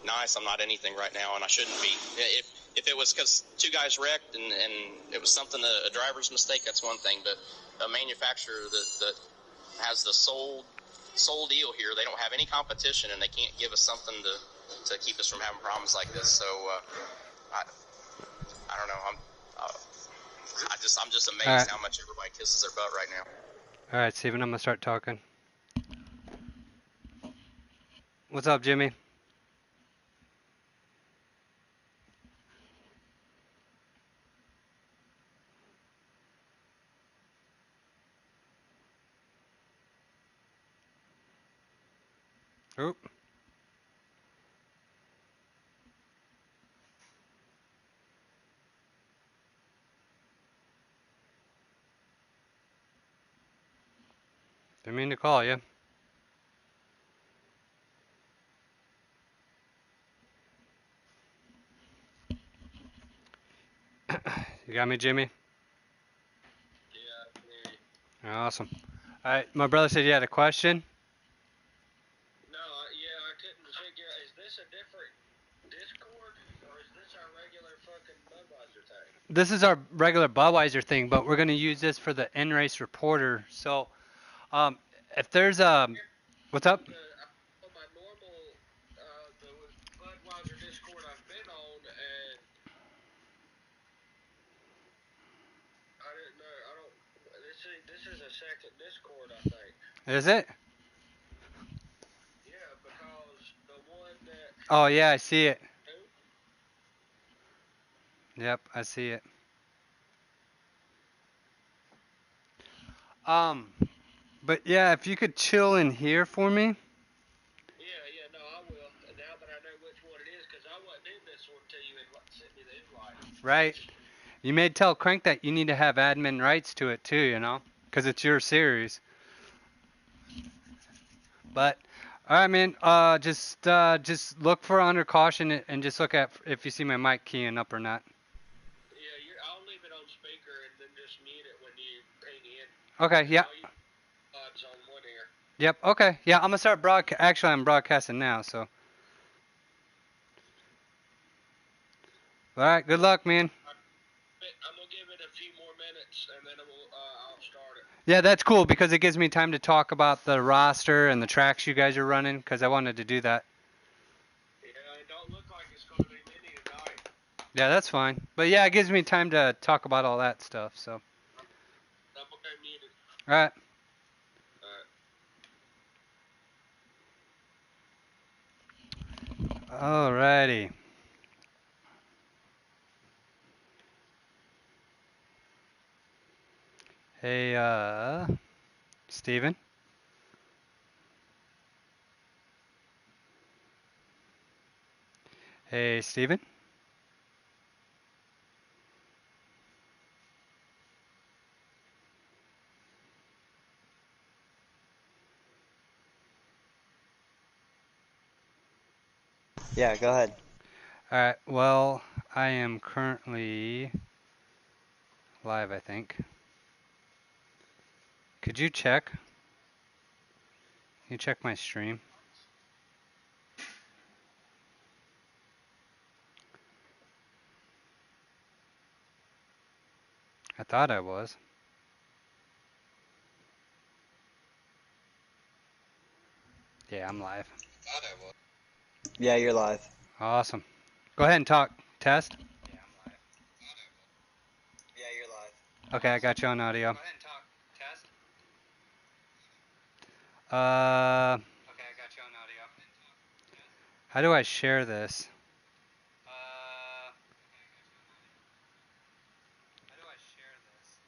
nice. I'm not anything right now, and I shouldn't be. If it was because two guys wrecked and it was something, a driver's mistake, that's one thing. But a manufacturer that has the sole deal here, they don't have any competition, and they can't give us something to keep us from having problems like this. So I don't know. I'm just amazed how much everybody kisses their butt right now. All right, Steven, I'm gonna start talking. What's up, Jimmy? Oop. Didn't mean to call you. You got me, Jimmy? Yeah. Awesome. All right, my brother said you had a question. No, I couldn't figure out, is this a different Discord, or is this our regular fucking Budweiser thing? This is our regular Budweiser thing, but we're gonna use this for the N-Race Reporter. So, if there's what's up? On my normal, the Budweiser Discord I've been on, and I didn't know, this is a second Discord, I think. Is it? Yeah, because the one that... Oh yeah, I see it. Yep, I see it. But yeah, if you could chill in here for me. Yeah, no, I will. Now that I know which one it is, because I wasn't in this one until you sent me the invite. Right. You may tell Crank that you need to have admin rights to it too, you know, because it's your series. But all right, man. Just look for under caution and just look at if you see my mic keying up or not. Yeah, I'll leave it on speaker and then just mute it when you ping in. Okay. Yeah. On one ear. Yep. Okay. Yeah. I'm gonna start Actually, I'm broadcasting now. So. All right. Good luck, man. I'm gonna give it a few more minutes and then I'll start it. Yeah, that's cool because it gives me time to talk about the roster and the tracks you guys are running because I wanted to do that. Yeah, it don't look like it's gonna be many tonight. Yeah, that's fine. But yeah, it gives me time to talk about all that stuff. So. I'm okay, muted. All right. Alrighty. Hey, Steven. Hey, Steven. Yeah, go ahead. All right. Well, I am currently live, I think. Could you check? Can you check my stream? I thought I was. Yeah, I'm live. Yeah, you're live. Awesome. Go ahead and talk. Test. Yeah, I'm live. Yeah, you're live. Okay, I got you on audio. Go ahead and talk. Test. Okay, I got you on audio. How do I share this? How do I share this?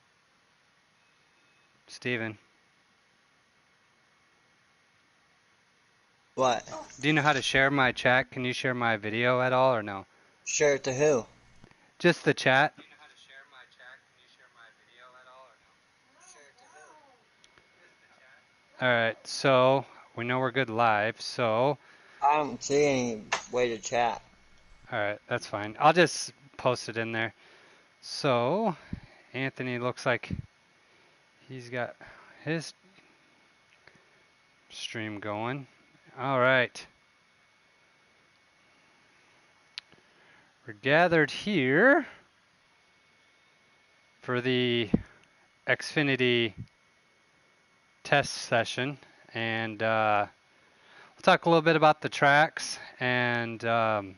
Steven. What? Do you know how to share my chat? Can you share my video at all or no? Share it to who? Just the chat. Do you know how to share my chat? Can you share my video at all or no? Share it to who? Just the chat. Alright, so we know we're good live, so I don't see any way to chat. alright, that's fine. I'll just post it in there. So Anthony looks like he's got his stream going. Alright. We're gathered here for the Xfinity test session, and we'll talk a little bit about the tracks. And hold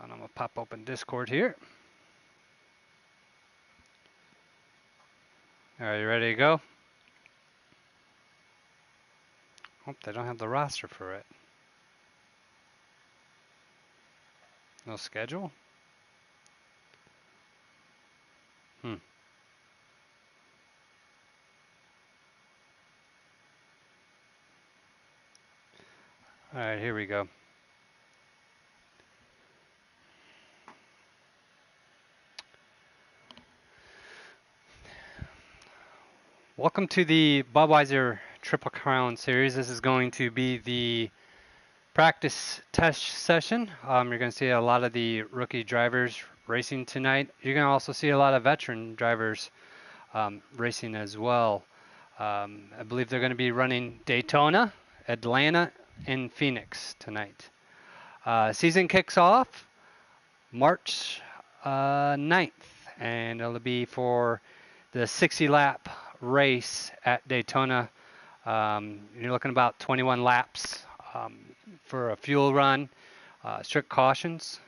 on, I'm gonna pop open Discord here. All right, you ready to go? Oh, they don't have the roster for it. No schedule? All right, here we go. Welcome to the Budweiser Triple Crown Series. This is going to be the practice test session. You're going to see a lot of the rookie drivers racing tonight. You're going to also see a lot of veteran drivers racing as well. I believe they're going to be running Daytona, Atlanta, and Phoenix tonight. Season kicks off March 9th, and it'll be for the 60-lap race at Daytona. You're looking about 21 laps for a fuel run, strict cautions.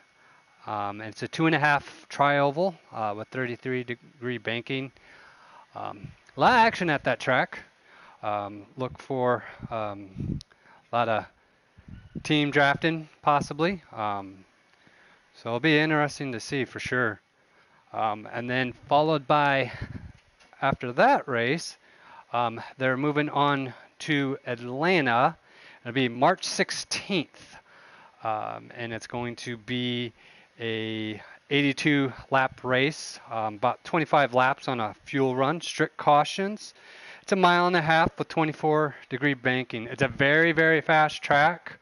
It's a 2.5 tri-oval with 33-degree banking. A lot of action at that track. Look for a lot of team drafting, possibly. So it'll be interesting to see for sure. And then followed by, after that race, they're moving on to Atlanta. It'll be March 16th. And it's going to be a 82 lap race, about 25 laps on a fuel run, strict cautions. It's 1.5 miles with 24-degree banking. It's a very, very fast track.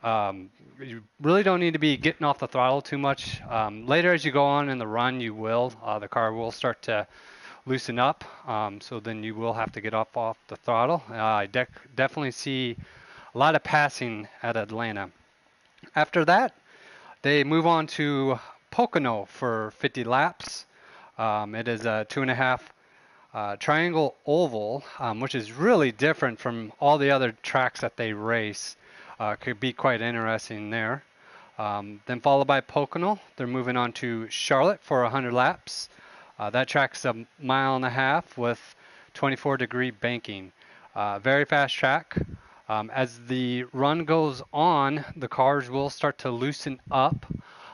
You really don't need to be getting off the throttle too much. Later as you go on in the run, you will. The car will start to loosen up, so then you will have to get off the throttle. I definitely see a lot of passing at Atlanta. After that, they move on to Pocono for 50 laps. It is a 2.5 triangle oval, which is really different from all the other tracks that they race. Could be quite interesting there. Then followed by Pocono, they're moving on to Charlotte for 100 laps. That track's 1.5 miles with 24-degree banking. Very fast track. As the run goes on, the cars will start to loosen up.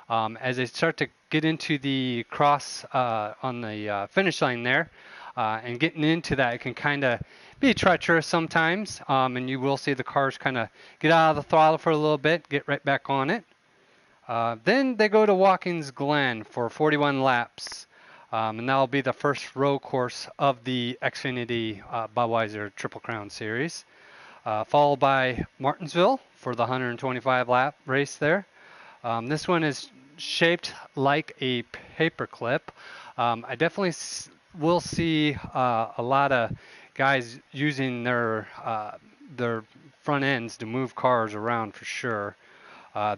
As they start to get into the cross on the finish line there, and getting into that, it can kind of be treacherous sometimes, and you will see the cars kind of get out of the throttle for a little bit, get right back on it. Then they go to Watkins Glen for 41 laps, and that'll be the first road course of the Xfinity Budweiser Triple Crown Series. Followed by Martinsville for the 125 lap race there. This one is shaped like a paperclip. I definitely will see a lot of guys using their front ends to move cars around for sure.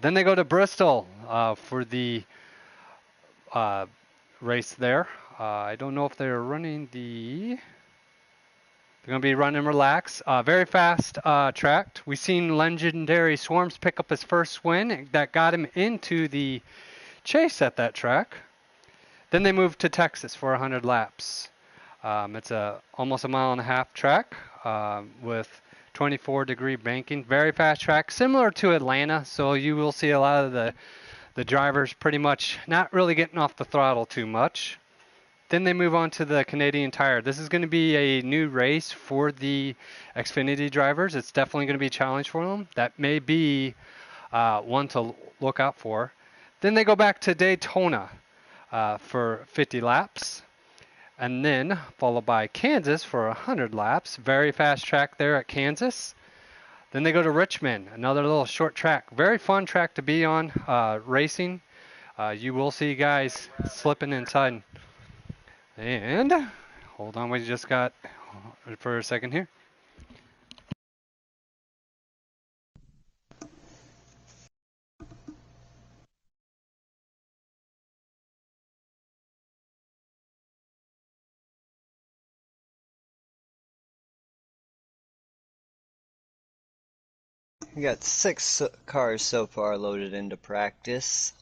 Then they go to Bristol for the race there. I don't know if they're running the... They're going to be running relax. Very fast track. We've seen legendary Swarms pick up his first win. That got him into the chase at that track. Then they moved to Texas for 100 laps. It's almost 1.5 mile track with 24-degree banking. Very fast track, similar to Atlanta. So you will see a lot of the drivers pretty much not really getting off the throttle too much. Then they move on to the Canadian Tire. This is going to be a new race for the Xfinity drivers. It's definitely going to be a challenge for them. That may be one to look out for. Then they go back to Daytona for 50 laps. And then followed by Kansas for 100 laps. Very fast track there at Kansas. Then they go to Richmond, another little short track. Very fun track to be on racing. You will see guys slipping inside. And hold on, we just got for a second here. We got 6 cars so far loaded into practice.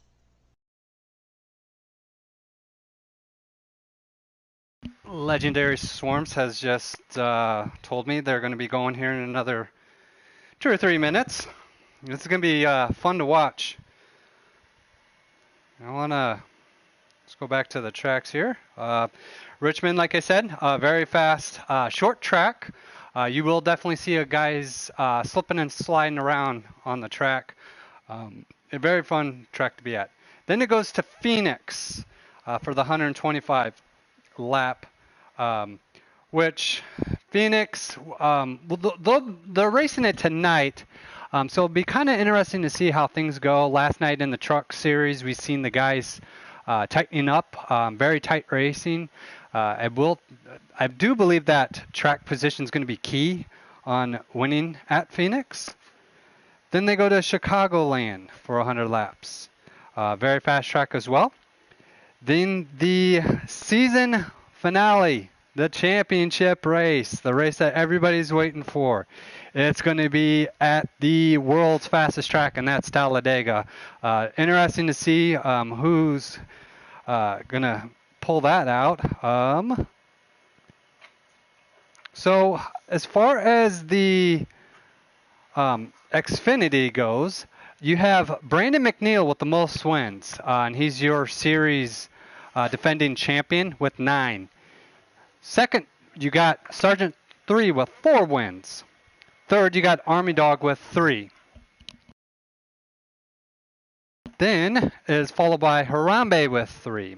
Legendary Swarms has just told me they're going to be going here in another 2 or 3 minutes. This is going to be fun to watch. Let's go back to the tracks here. Richmond, like I said, very fast, short track. You will definitely see guys slipping and sliding around on the track. A very fun track to be at. Then it goes to Phoenix for the 125 lap, which Phoenix, they're racing it tonight. So it'll be kind of interesting to see how things go. Last night in the truck series, we've seen the guys tightening up, very tight racing. I do believe that track position is going to be key on winning at Phoenix. Then they go to Chicagoland for 100 laps. Very fast track as well. Then the season finale, the championship race, the race that everybody's waiting for. It's going to be at the world's fastest track, and that's Talladega. Interesting to see who's going to pull that out. So as far as the Xfinity goes, you have Brandon McNeil with the most wins, and he's your series defending champion with 9. Second, you got Sergeant 3 with 4 wins. Third, you got Army Dog with 3. Then is followed by Harambe with 3.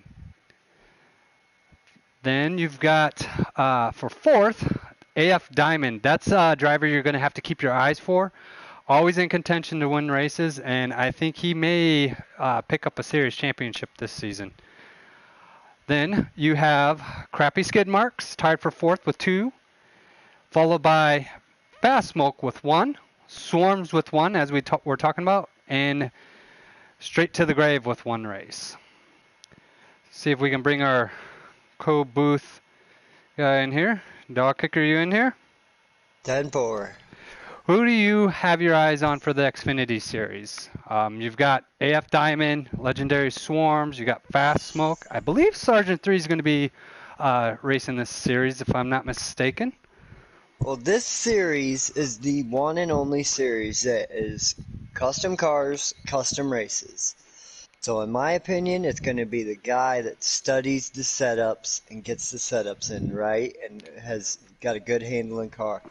Then you've got for fourth, AF Diamond. That's a driver you're going to have to keep your eyes for. Always in contention to win races, and I think he may pick up a series championship this season. Then you have Crappy Skid Marks, tied for fourth with 2, followed by Fast Smoke with 1, Swarms with 1, as we're talking about, and Straight to the Grave with 1 race. See if we can bring our co-booth guy in here. Dog Kicker, you in here? 10-4. Who do you have your eyes on for the Xfinity series? You've got AF Diamond, Legendary Swarms, you got Fast Smoke. I believe Sergeant 3 is going to be racing this series, if I'm not mistaken. Well, this series is the one and only series that is custom cars, custom races. So in my opinion, it's going to be the guy that studies the setups and gets the setups in right and has got a good handling car.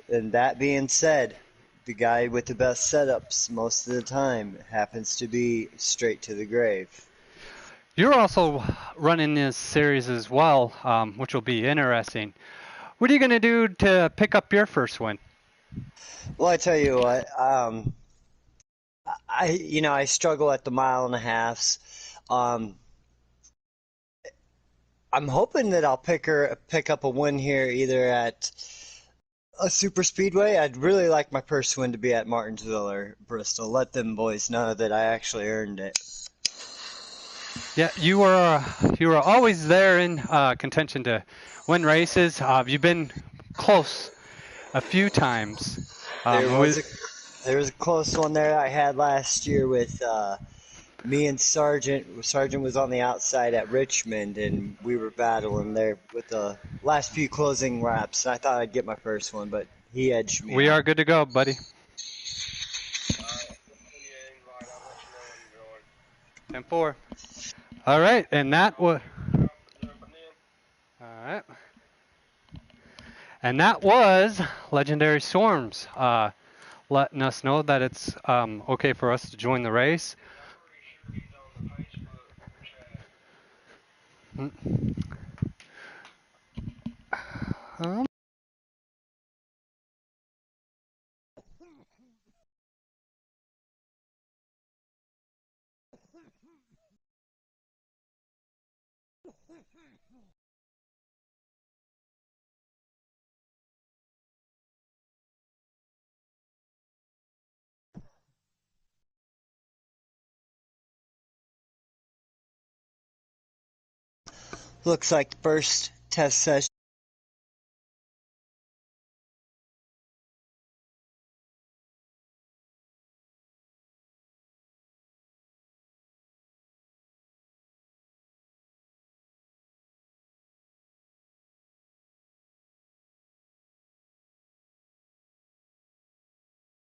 And that being said, the guy with the best setups most of the time happens to be Straight to the Grave. You're also running this series as well, which will be interesting. What are you going to do to pick up your first win? Well, I tell you what, I struggle at the 1.5 miles. I'm hoping that I'll pick up a win here either at a super speedway. I'd really like my first win to be at Martinsville or Bristol. Let them boys know that I actually earned it. Yeah, you were always there in contention to win races. You've been close a few times. There was a close one there I had last year with me and Sargent. Sargent was on the outside at Richmond, and we were battling there with the last few closing laps. I thought I'd get my first one, but he edged me. We are good to go, buddy. 10-4. All right, and that was. All right. And that was Legendary Swarms, letting us know that it's okay for us to join the race. Looks like the first test session.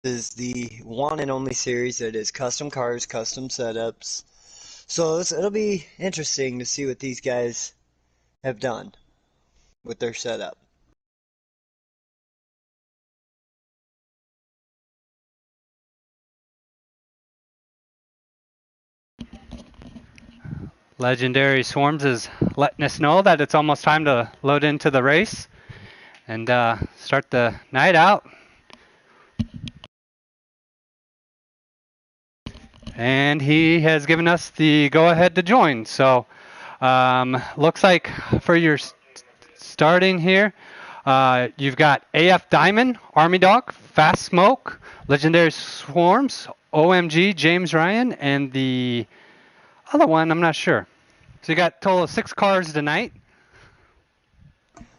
is the one and only series that is custom cars, custom setups. So it'll be interesting to see what these guys have done with their setup. Legendary Swarms is letting us know that it's almost time to load into the race and start the night out. And he has given us the go-ahead to join. So looks like for your starting here, you've got AF Diamond, Army Dog, Fast Smoke, Legendary Swarms, OMG, James Ryan, and the other one, I'm not sure. So you got a total of 6 cars tonight.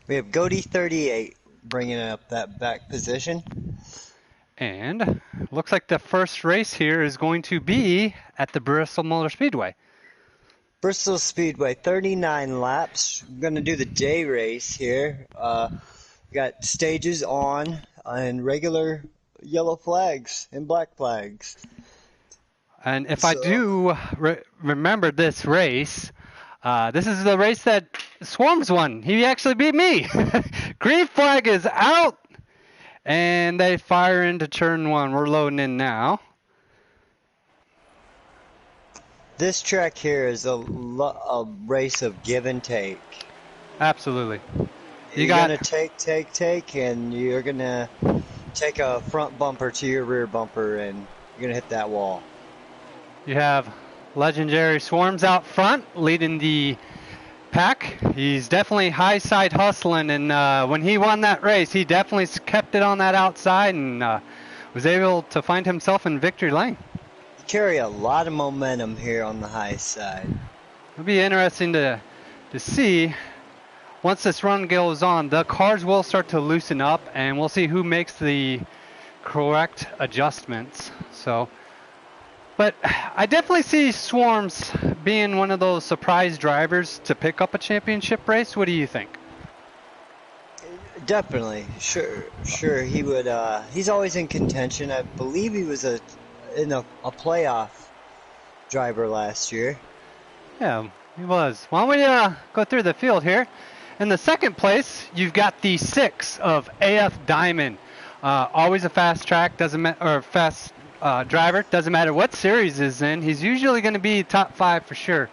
We have Goaty 38 bringing up that back position. And looks like the first race here is going to be at the Bristol Motor Speedway. Bristol Speedway, 39 laps. We're going to do the day race here. We got stages on and regular yellow flags and black flags. And if I do remember this race, this is the race that Swarms won. He actually beat me. Green flag is out. And they fire into turn 1. We're loading in now. This track here is a race of give and take. Absolutely. You're going to take, and you're going to take a front bumper to your rear bumper, and you're going to hit that wall. You have Legendary Swarms out front leading the pack. He's definitely high side hustling, and when he won that race, he definitely kept it on that outside and was able to find himself in victory lane. You carry a lot of momentum here on the high side. It'll be interesting to see. Once this run goes on, the cars will start to loosen up, and we'll see who makes the correct adjustments. But I definitely see Swarms being one of those surprise drivers to pick up a championship race. What do you think? Definitely. Sure. He would. He's always in contention. I believe he was in a playoff driver last year. Yeah, he was. Why don't we go through the field here? In the second place, you've got the 6 of AF Diamond. Always a fast track, fast driver. Doesn't matter what series is in. He's usually going to be top 5 for sure.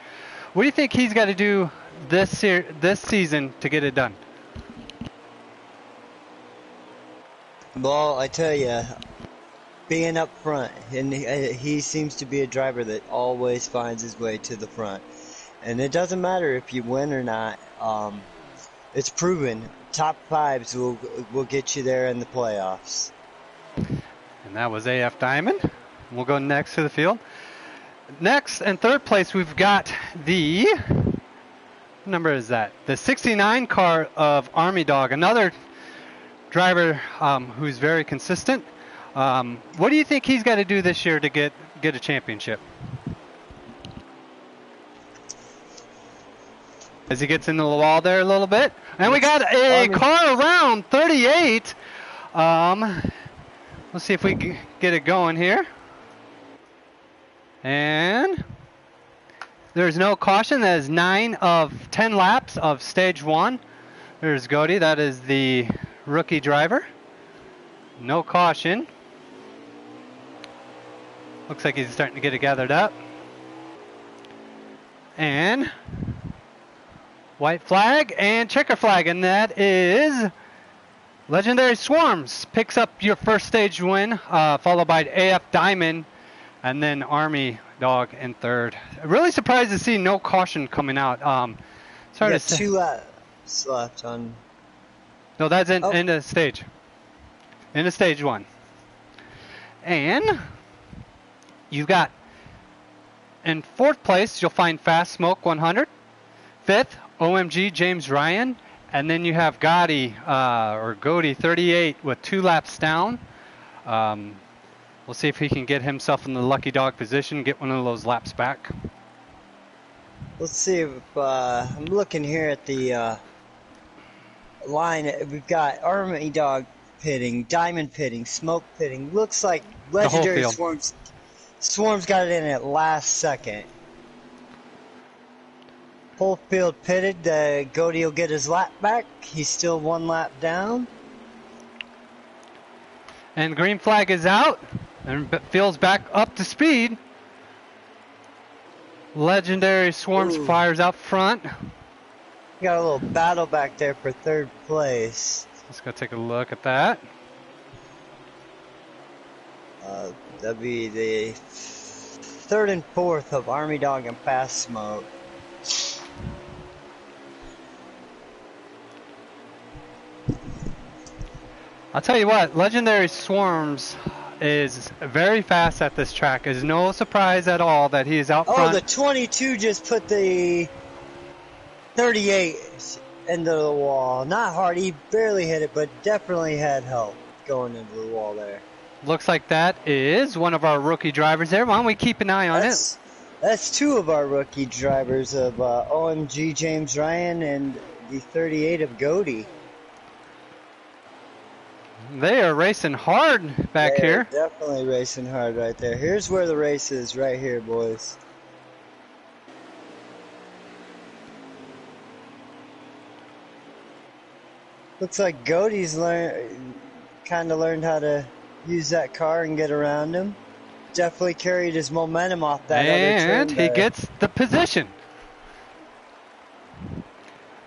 What do you think he's got to do this season to get it done? Well, I tell you, being up front, and he seems to be a driver that always finds his way to the front. And it doesn't matter if you win or not. It's proven. Top 5s will get you there in the playoffs. And that was AF Diamond. We'll go next to the field. Next, in third place, we've got the, what number is that? The 69 car of Army Dog, another driver who's very consistent. What do you think he's got to do this year to get a championship? As he gets into the wall there a little bit. And we got a car around 38. Let's see if we can get it going here. And there's no caution. That is 9 of 10 laps of stage 1. There's Goaty. That is the rookie driver. No caution. Looks like he's starting to get it gathered up. And white flag and checker flag, and that is Legendary Swarms picks up your first stage win, followed by AF Diamond, and then Army Dog in third. Really surprised to see no caution coming out. Sorry to say. 2 laps left on. No, that's in the stage. In the stage 1. And you've got in fourth place, you'll find Fast Smoke 100. Fifth, OMG James Ryan. And then you have Gotti 38 with 2 laps down. We'll see if he can get himself in the lucky dog position, get one of those laps back. Let's see if I'm looking here at the line. We've got Army Dog pitting, diamond pitting, smoke pitting. Looks like whole Legendary field. Swarms got it in at last second. Whole field pitted. Goody will get his lap back. He's still 1 lap down. And green flag is out. And field's back up to speed. Legendary Swarms fires out front. Got a little battle back there for 3rd place. Let's go take a look at that. That'd be the 3rd and 4th of Army Dog and Fast Smoke. I'll tell you what, Legendary Swarms is very fast at this track. It's no surprise at all that he is out front. Oh, the 22 just put the 38 into the wall. Not hard, he barely hit it, but definitely had help going into the wall there. Looks like that is one of our rookie drivers there. Why don't we keep an eye on it? That's 2 of our rookie drivers of OMG James Ryan and the 38 of Goody. They are racing hard back here. Definitely racing hard right there. Here's where the race is, right here, boys. Looks like Goody's kind of learned how to use that car and get around him. Definitely carried his momentum off that other turn. And he gets the position.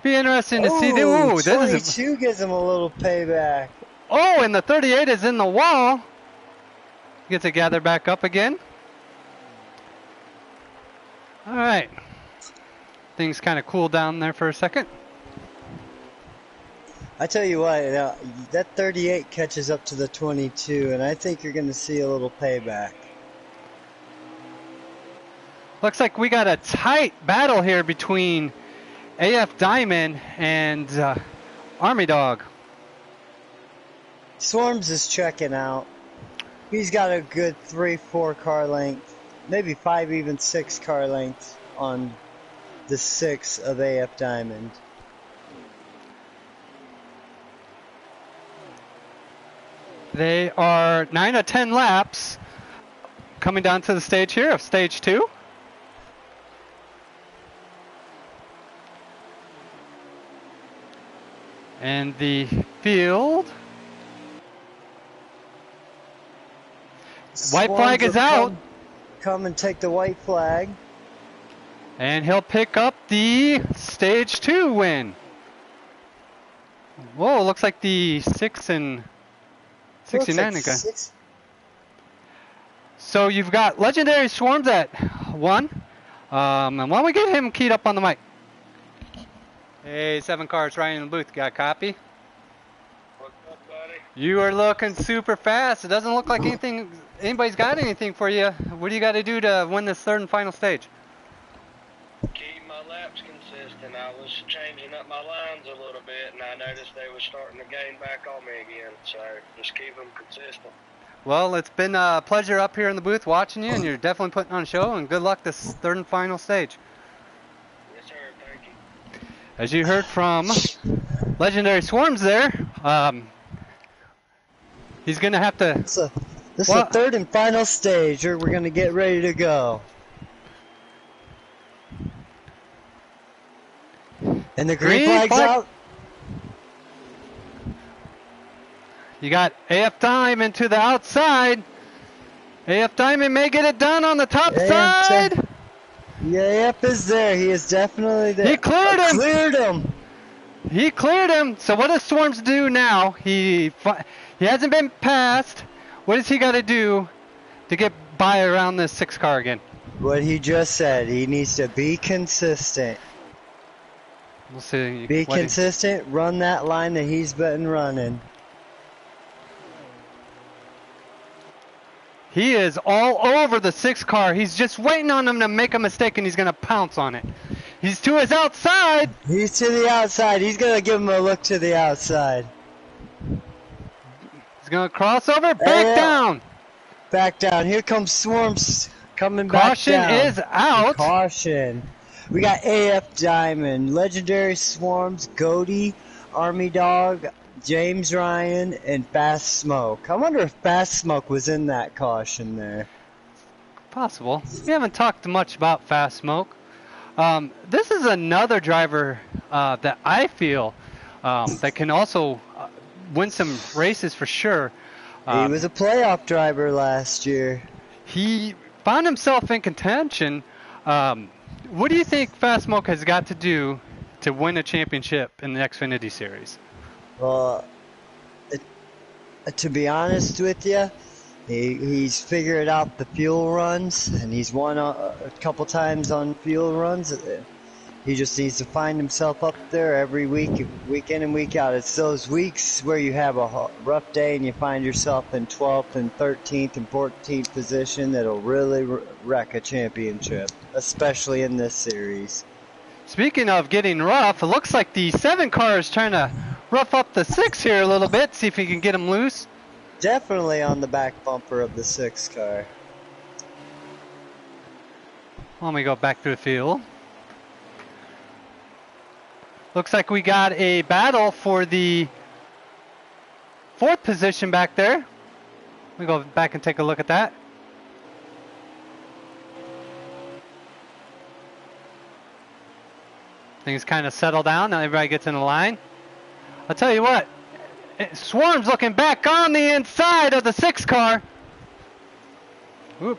Be interesting to see. Ooh, 22 gives him a little payback. Oh, and the 38 is in the wall. Gets it gathered back up again. All right. Things kind of cooled down there for a second. I tell you what, that 38 catches up to the 22, and I think you're going to see a little payback. Looks like we got a tight battle here between AF Diamond and Army Dog. Swarms is checking out. He's got a good 3-4 car length, maybe 5, even 6 car lengths on the 6 of AF Diamond. They are 9 or 10 laps coming down to the stage here of stage 2. And the field. White flag is out. Come and take the white flag. And he'll pick up the stage 2 win. Whoa, looks like the 6 and 69 again. So you've got Legendary Swarms at 1. And why don't we get him keyed up on the mic? Hey, 7 cars right in the booth. Got a copy? What's up, buddy? You are looking super fast. It doesn't look like anybody's got anything for you. What do you got to do to win this 3rd and final stage? Keep my laps consistent. I was changing up my lines a little bit, and I noticed they were starting to gain back on me again. So just keep them consistent. Well, it's been a pleasure up here in the booth watching you, and you're definitely putting on a show, and good luck this 3rd and final stage. Yes, sir. Thank you. As you heard from Legendary Swarms there, he's going to have to... This is the 3rd and final stage, or we're going to get ready to go. And the green flag's out. You got AF Diamond to the outside. AF Diamond may get it done on the top side. Yeah, AF is there. He is definitely there. He cleared him. Cleared him. He cleared him. So what does Swarms do now? He hasn't been passed. What does he got to do to get by around this 6 car again? What he just said. He needs to be consistent. We'll see. Be consistent. Run that line that he's been running. He is all over the 6 car. He's just waiting on him to make a mistake, and he's going to pounce on it. He's to his outside. He's to the outside. He's going to give him a look to the outside. He's going to cross over. Back down. Back down. Here comes Swarms coming back down. Caution is out. Caution. We got AF Diamond, Legendary Swarms, Goody, Army Dog, James Ryan and Fast Smoke. I wonder if Fast Smoke was in that caution there. Possible. We haven't talked much about Fast Smoke. This is another driver that I feel that can also win some races for sure. He was a playoff driver last year. He found himself in contention. What do you think Fast Smoke has got to do to win a championship in the Xfinity Series? Well, to be honest with you, he's figured out the fuel runs, and he's won a couple times on fuel runs. He just needs to find himself up there every week, week in and week out. It's those weeks where you have a rough day and you find yourself in 12th and 13th and 14th position that'll really wreck a championship, especially in this series. Speaking of getting rough, it looks like the 7 car is trying to rough up the 6 here a little bit, see if he can get him loose. Definitely on the back bumper of the 6 car. Let me go back through the field. Looks like we got a battle for the 4th position back there. Let me go back and take a look at that. Things kind of settle down. Now everybody gets in the line. I'll tell you what. Swarm's looking back on the inside of the 6 car. Whoop.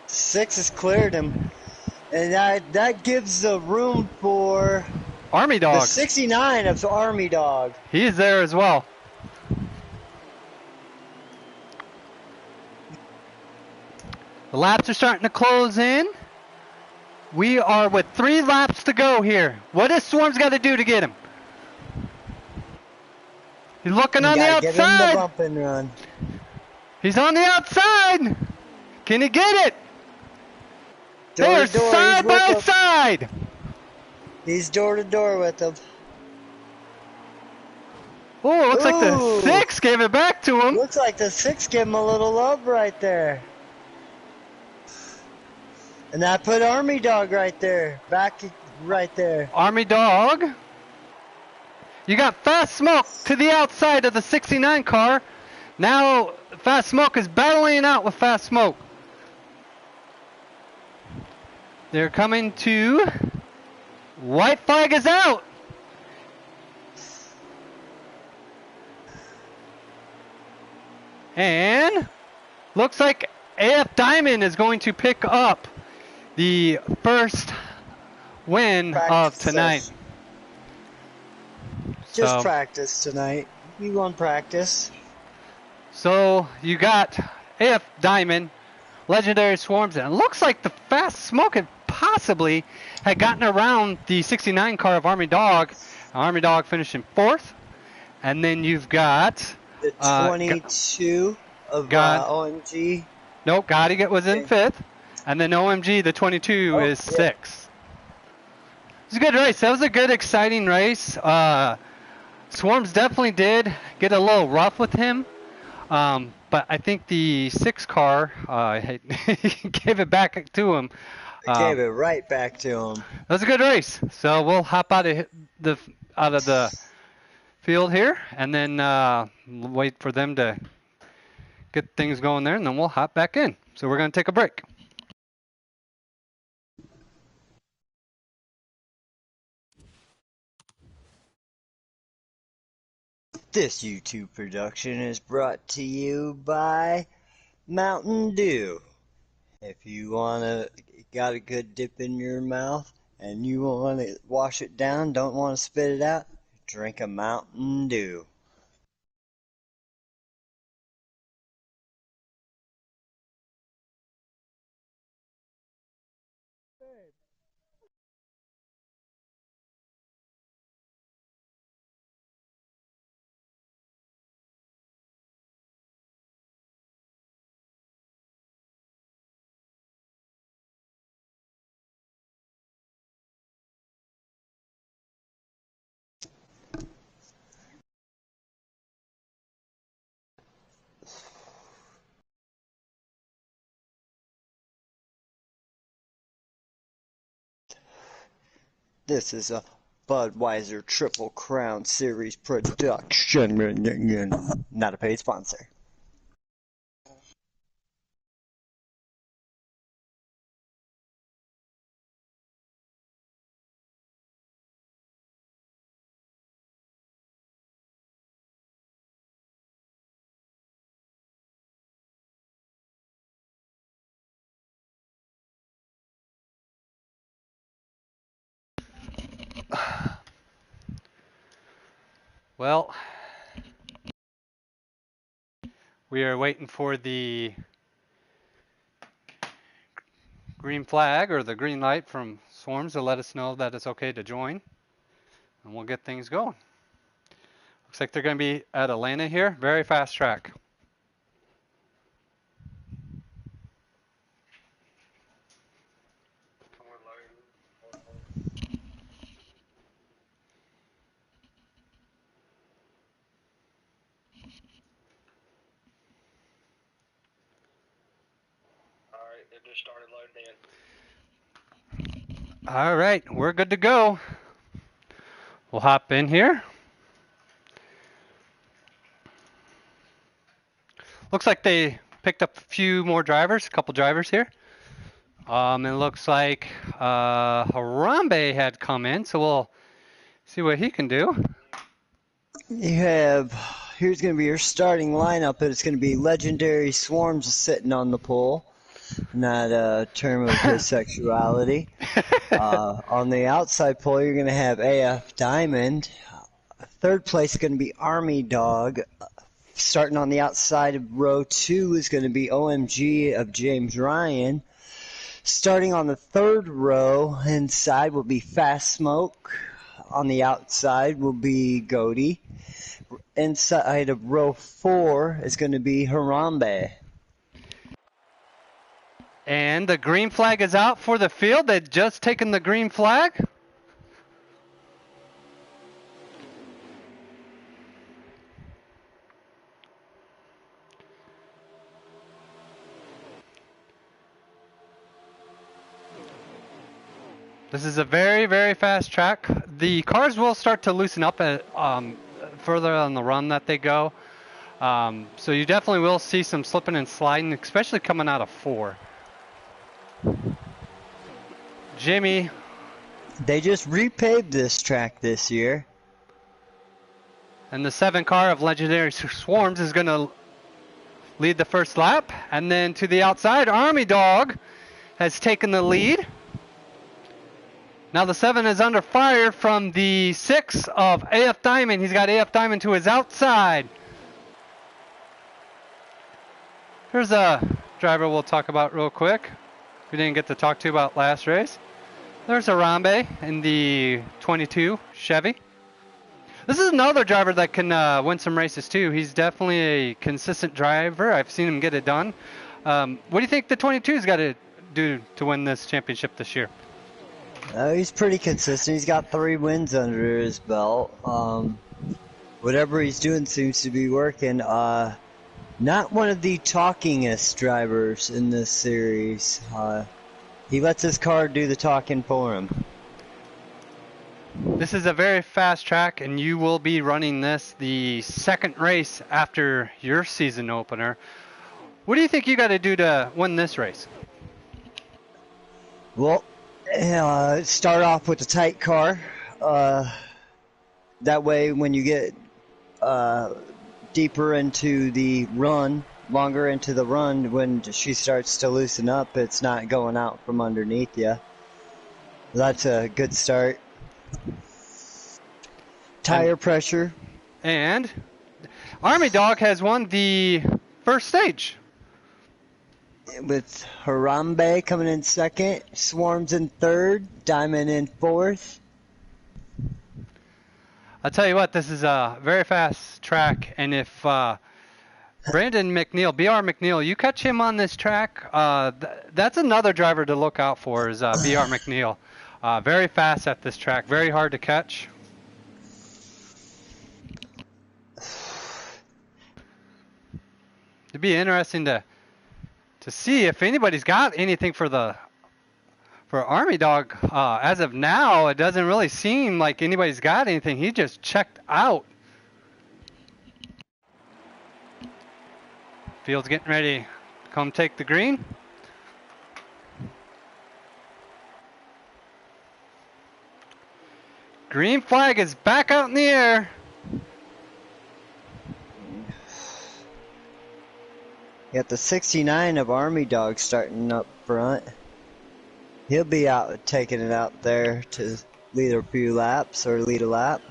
6 has cleared him. And that gives the room for Army Dog. The 69 of Army Dog. He's there as well. The laps are starting to close in. We are with 3 laps to go here. What does Swarm's got to do to get him? He's looking on the outside. Get him the bump and run. He's on the outside. Can he get it? They're side by side. He's door to door with him. Oh, looks like the 6 gave it back to him. Looks like the 6 gave him a little love right there. And that put Army Dog right there. Back right there. Army Dog. You got Fast Smoke to the outside of the 69 car. Now Fast Smoke is battling out with Fast Smoke. They're coming to... White flag is out. And looks like AF Diamond is going to pick up the first win of tonight. Just practice tonight. We won practice. So you got AF Diamond, Legendary Swarms, and it looks like the Fast Smoke had possibly had gotten around the 69 car of Army Dog. Army Dog finishing 4th. And then you've got the 22 of OMG. Nope, Gotti was in 5th. And then OMG, the 22, is 6th. It was a good race. That was a good, exciting race. Swarms definitely did get a little rough with him. But I think the 6 car gave it back to him. Gave it right back to him. That was a good race. So we'll hop out of the field here, and then wait for them to get things going there, and then we'll hop back in. So we're going to take a break. This YouTube production is brought to you by Mountain Dew. If you got a good dip in your mouth and you want to wash it down, don't want to spit it out, drink a Mountain Dew. This is a Budweiser Triple Crown Series production. Not a paid sponsor. Well, we are waiting for the green flag or the green light from Swarms to let us know that it's okay to join, and we'll get things going. Looks like they're going to be at Atlanta here. Very fast track. All right, it just started loading in. All right, we're good to go. We'll hop in here. Looks like they picked up a few more drivers, a couple drivers here. It looks like Harambe had come in, so we'll see what he can do. Here's going to be your starting lineup, and it's going to be Legendary Swarms sitting on the pole. Not a term of bisexuality. On the outside pole, you're going to have AF Diamond. Third place is going to be Army Dog. Starting on the outside of row 2 is going to be OMG of James Ryan. Starting on the third row inside will be Fast Smoke. On the outside will be Goaty. Inside of row 4 is going to be Harambe. And the green flag is out for the field. They've just taken the green flag. This is a very, very fast track. The cars will start to loosen up further on the run that they go. So you definitely will see some slipping and sliding, especially coming out of 4. Jimmy. They just repaved this track this year. And the 7 car of Legendary Swarms is going to lead the first lap. And then to the outside, Army Dog has taken the lead. Now the 7 is under fire from the 6 of AF Diamond. He's got AF Diamond to his outside. Here's a driver we'll talk about real quick. We didn't get to talk to about last race. There's Harambe in the 22 Chevy. This is another driver that can win some races too. He's definitely a consistent driver. I've seen him get it done. What do you think the 22's got to do to win this championship this year? He's pretty consistent. He's got 3 wins under his belt. Whatever he's doing seems to be working. Not one of the talkingest drivers in this series. He lets his car do the talking for him. This is a very fast track, and you will be running this the second race after your season opener. What do you think you got to do to win this race? Well, start off with a tight car. That way, when you get deeper into the run, longer into the run, when she starts to loosen up, it's not going out from underneath you. That's a good start. Tire pressure. And Army Dog has won the first stage. With Harambe coming in second, Swarms in third, Diamond in fourth. I'll tell you what, this is a very fast track, and if Brandon McNeil, BR McNeil, you catch him on this track, that's another driver to look out for is BR McNeil. Very fast at this track, very hard to catch. It'd be interesting to see if anybody's got anything for the For Army Dog, as of now, it doesn't really seem like anybody's got anything. He just checked out. Field's getting ready to come take the green. Green flag is back out in the air. Got the 69 of Army Dog starting up front. He'll be out taking it out there to lead a few laps or lead a lap.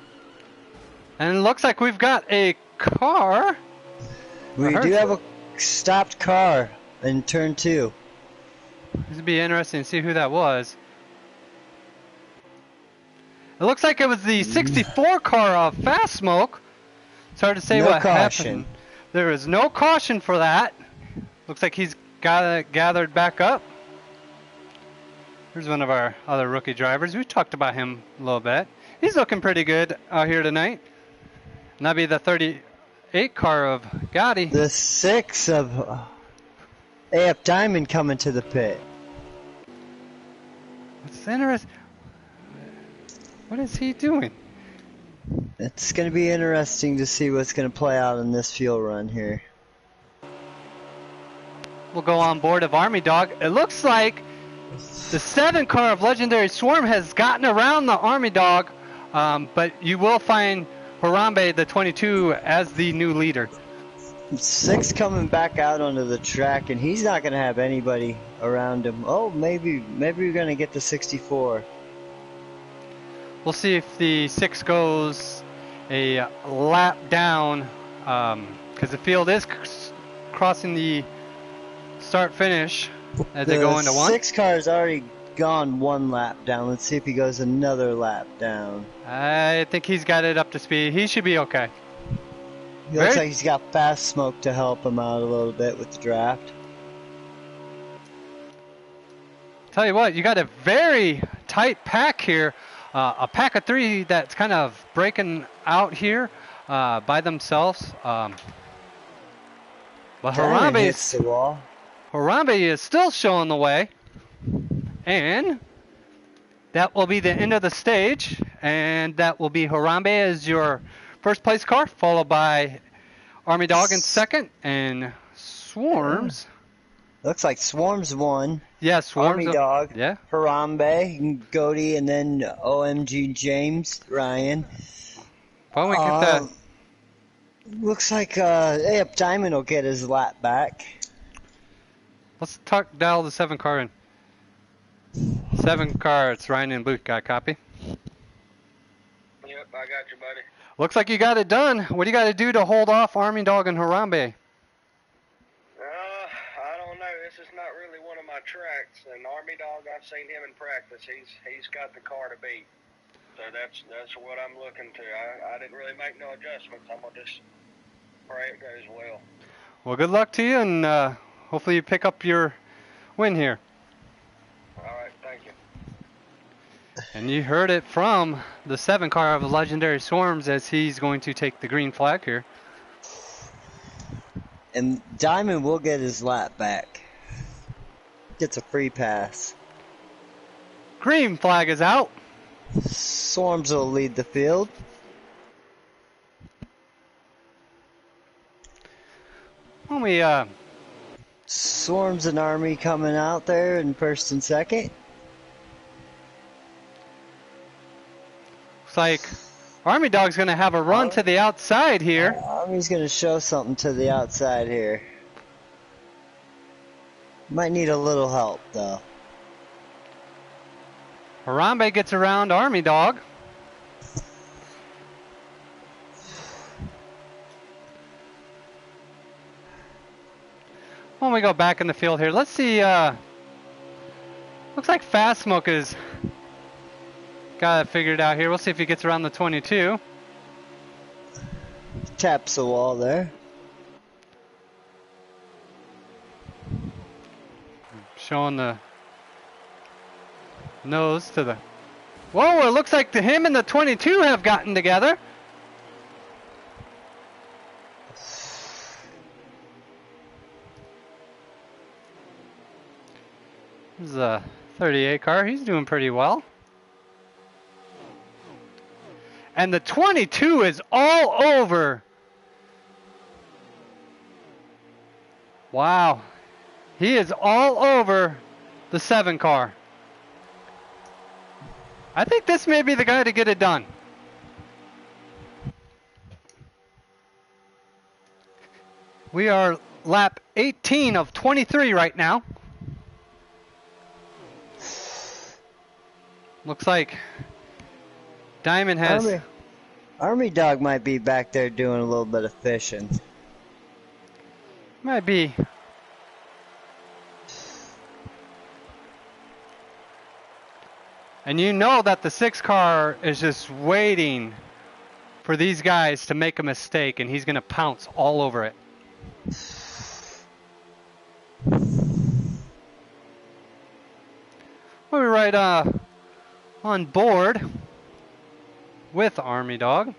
And it looks like we've got a car. We do have a stopped car in turn 2. This would be interesting to see who that was. It looks like it was the 64 car of Fast Smoke. It's hard to say No what caution. happened. There is no caution for that. Looks like he's got it gathered back up. Here's one of our other rookie drivers. We talked about him a little bit. He's looking pretty good out here tonight. And that'd be the 38 car of Gotti. The 6 of AF Diamond coming to the pit. What's interesting? What is he doing? It's going to be interesting to see what's going to play out in this fuel run here. We'll go on board of Army Dog. It looks like the 7 car of Legendary Swarm has gotten around the Army Dog, but you will find Harambe, the 22, as the new leader. 6 coming back out onto the track, and he's not going to have anybody around him. Oh, maybe we're going to get the 64. We'll see if the 6 goes a lap down, because the field is crossing the start-finish as they go into 1. 6 car's already gone 1 lap down. Let's see if he goes another lap down. I think he's got it up to speed. He should be okay. He looks like he's got Fast Smoke to help him out a little bit with the draft. Tell you what, you got a very tight pack here. A pack of 3 that's kind of breaking out here by themselves. But Harambe is still showing the way. And that will be the end of the stage. And that will be Harambe as your first place car, followed by Army Dog in second, and Swarms. Looks like Swarms won. Yeah, Swarms. Army Dog. Yeah. Harambe, Goaty, and then OMG James Ryan. Well, we get the. Looks like AF Diamond will get his lap back. Let's dial the 7 car in. 7 car, it's Ryan and Luke. Got a copy? Yep, I got you, buddy. Looks like you got it done. What do you got to do to hold off Army Dog and Harambe? I don't know. This is not really one of my tracks. And Army Dog, I've seen him in practice. He's got the car to beat. So that's what I'm looking to. I didn't really make no adjustments. I'm gonna just pray it goes well. Well, good luck to you, and hopefully you pick up your win here. All right, thank you. And you heard it from the 7 car of Legendary Swarms as he's going to take the green flag here. And Diamond will get his lap back. Gets a free pass. Green flag is out. Swarms will lead the field. When we Swarms and Army coming out there in first and second. looks like Army Dog's going to have a run to the outside here. Army's going to show something to the outside here. Might need a little help, though. Harambe gets around Army Dog. When we go back in the field here, let's see. Looks like Fast Smoke has got it figured out here. We'll see if he gets around the 22. Taps the wall there. Showing the nose to the... Whoa, it looks like him and the 22 have gotten together. This is a 38 car, he's doing pretty well. And the 22 is all over. Wow. He is all over the 7 car. I think this may be the guy to get it done. We are lap 18 of 23 right now. Looks like Diamond has... Army Dog might be back there doing a little bit of fishing. Might be. And you know that the 6 car is just waiting for these guys to make a mistake, and he's going to pounce all over it. We're right on board with Army Dog.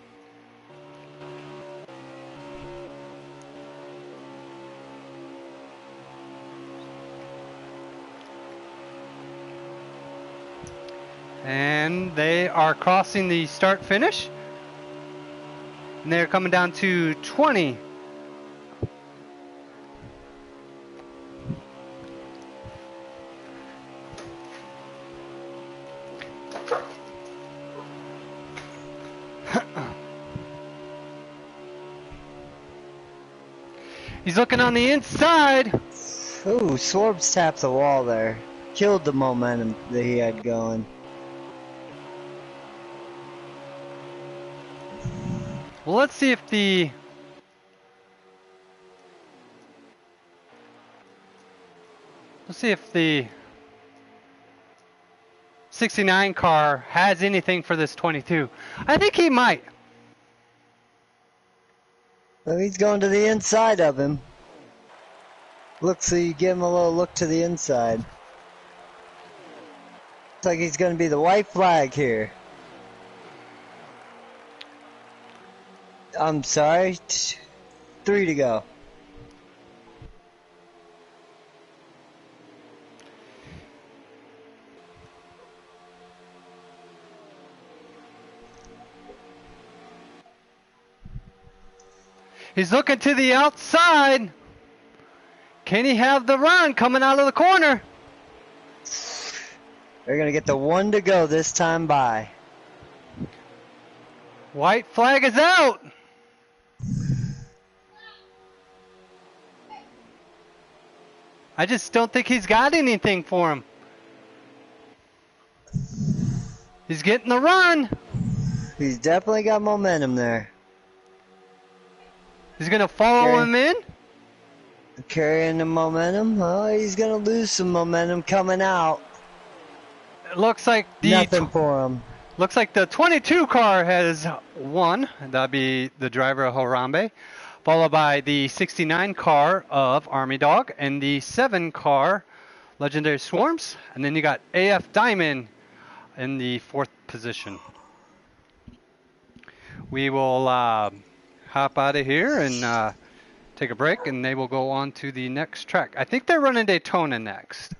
And they are crossing the start finish. And they're coming down to 20. He's looking on the inside. Ooh, Swarps tapped the wall there. Killed the momentum that he had going. Well, let's see if the... Let's see if the 69 car has anything for this 22. I think he might. Well, he's going to the inside of him. Look, so you give him a little look to the inside. Looks like he's going to be the white flag here. I'm sorry. 3 to go. He's looking to the outside. Can he have the run coming out of the corner? They're going to get the 1 to go this time by. White flag is out. I just don't think he's got anything for him. He's getting the run. He's definitely got momentum there. He's going to follow him in. Carrying the momentum. Oh, he's going to lose some momentum coming out. It looks like the Nothing for him. Looks like the 22 car has won. That'd be the driver of Harambe, followed by the 69 car of Army Dog and the 7 car Legendary Swarms, and then you got AF Diamond in the 4th position. We will hop out of here and take a break, and they will go on to the next track. I think they're running Daytona next.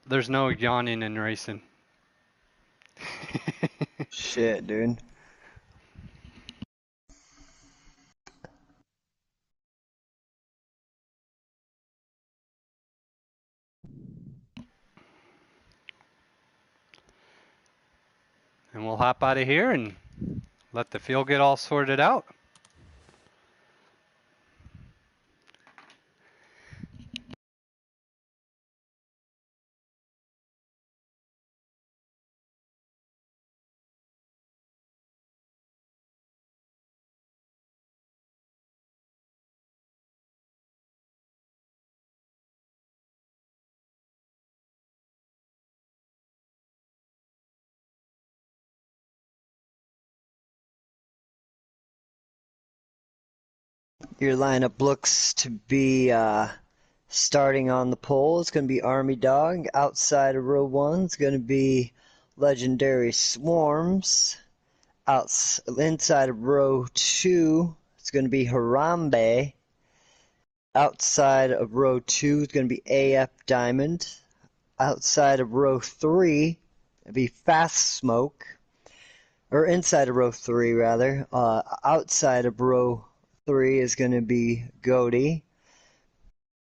There's no yawning in racing. Shit, dude. And we'll hop out of here and let the field get all sorted out. Your lineup looks to be starting on the pole. It's going to be Army Dog. Outside of row 1 is going to be Legendary Swarms. Inside of row 2 it's going to be Harambe. Outside of row 2 is going to be AF Diamond. Outside of row 3 it'll be Fast Smoke. Or inside of row 3 rather. Outside of row 3 is going to be Goaty.